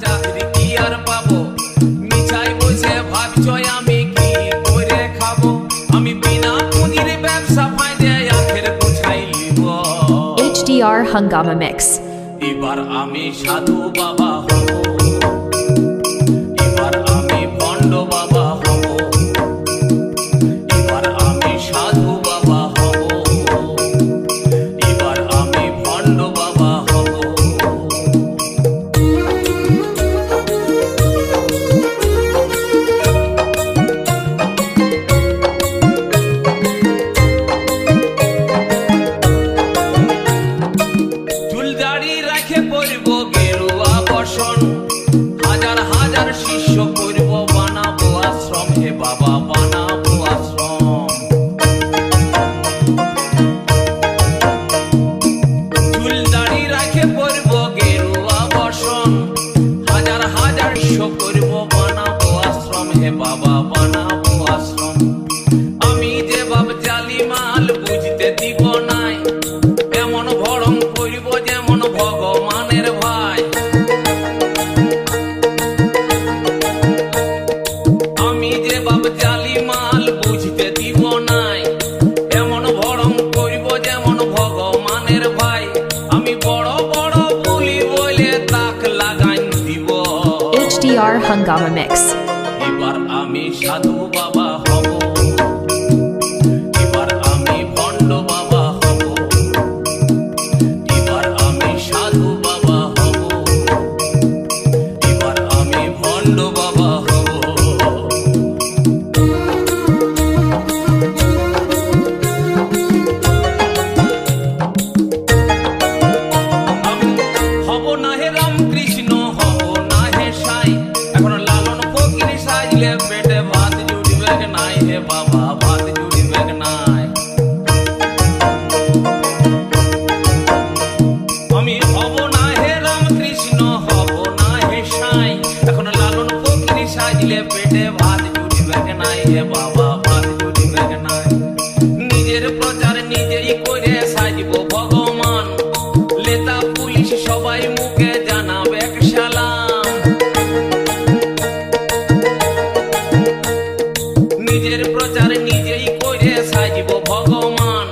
চাকরি কি আর পাবো, মিছাই বসে ভাবছো আমি কি করে খাবো। আমি বিনা পুঁজির ব্যবসা ফাইদে আখের গোছাই লিব। HDR Hungama Mix. এবার আমি সাধু বাবা হব, এবার আমি ভণ্ড বাবা হব, এবার আমি সাধু বাবা হব, এবার আমি ভণ্ড বাবা হব। চুল দাড়ি রাখে পরব গেরুয়া বসন, হাজার হাজার শিষ্য করব বানাবো আশ্রম, হে বাবা বানাবো আশ্রম। চুল দাড়ি রাখে পরব গেরুয়া বসন, হাজার হাজার শিষ্য করব বানাবো আশ্রম, হে বাবা বানাবো আশ্রম। আমি যে বাপ জালি মাল বুঝতে দিব নাই, এমন ভরং করব যেমন ভগবানের ভাই। আমি যে বাপ জালি মাল বুঝতে দিব নাই, এমন ভরং করব যেমন ভগবানের ভাই। আমি বড় বড় বলি বলে তাক লাগাই দিব। HDR Hungama Mix. এবার আমি সাধু বাবা হব, এবার আমি ভণ্ড বাবা হব, এবার আমি সাধু বাবা হব, এবার আমি ভণ্ড বাবা হব। আমি হব না হে রামকৃষ্ণ, হব না হে সাই। এখন লালন ফকির সাজলে পেটে ভাত জুড়বে নাই, হে বাবা ভাত জুড়বে নাই। আমি হব না হে রামকৃষ্ণ, হব না হে সাই। এখন লালন ফকির সাজলে পেটে ভাত জুড়বে নাই, হে বাবা ভাত জুড়বে নাই। নিজের প্রচার নিজেই করে সাজব ভগবান, লেতা পুলিশ সবাই মুখে জানাবে সালাম। নিজের প্রচার নিজেই করে সাজব ভগবান,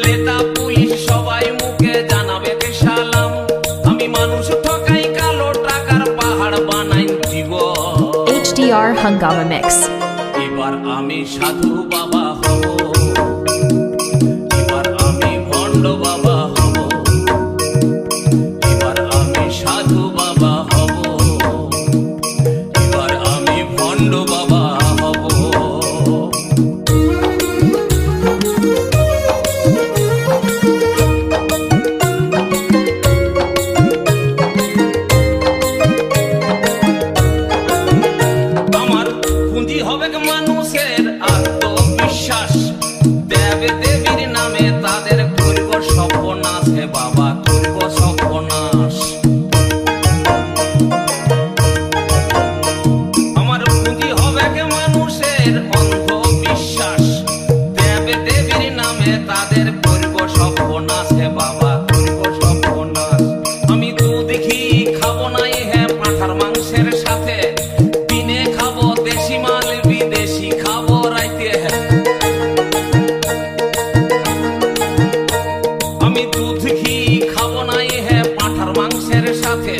লেতা পুলিশ সবাই মুখে জানাবে সালাম। আমি মানুষ ঠকাই কালো টাকার পাহাড় বানাই দিব। HDR Hungama Mix. এবার আমি সাধু বাবা হব, এবার আমি ভণ্ড বাবা হব, এবার আমি সাধু বাবা হব, এবার আমি ভণ্ড বাবা হব। আমার পুঁজি হবে মানুষের আত্মবিশ্বাস, দেবে দেবীর নামে তাদের করব সর্বনাশ, হে বাবা করব সর্বনাশ। আমার পুঁজি হবে মানুষের অন্ধবিশ্বাস, দেবে দেবীর নামে তাদের করব সর্বনাশ, হে বাবা করব সর্বনাশ। আমি দুধ ঘি খাবো নাই হে পাঁঠার মাংসের সাথে, দিনে খাবো দেশি মাল বিদেশি খাবো রাইতে। আমি দুধ ঘি খাবো নাই হে পাঁঠার মাংসের সাথে,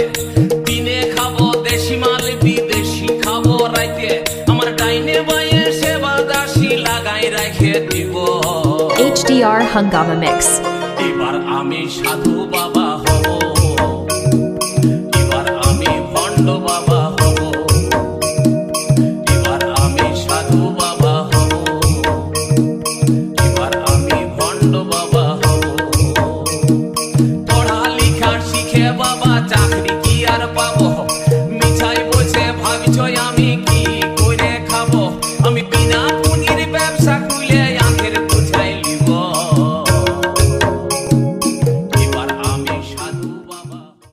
দিনে খাবো দেশি মাল বিদেশি খাবো রাইতে। আমার ডাইনে বাইয়ে সেবা দাসী লাগাই রেখে দিব। HDR Hungama Mix. এবার আমি সাধু বাবা হব, এবার আমি ভণ্ড বাবা হব, এবার আমি সাধু বাবা হব, এবার আমি ভণ্ড বাবা হব। পড়ালেখা শিখে বাবা চাকরি কি আর পাবো, মিছাই বসে ভাবছো আমি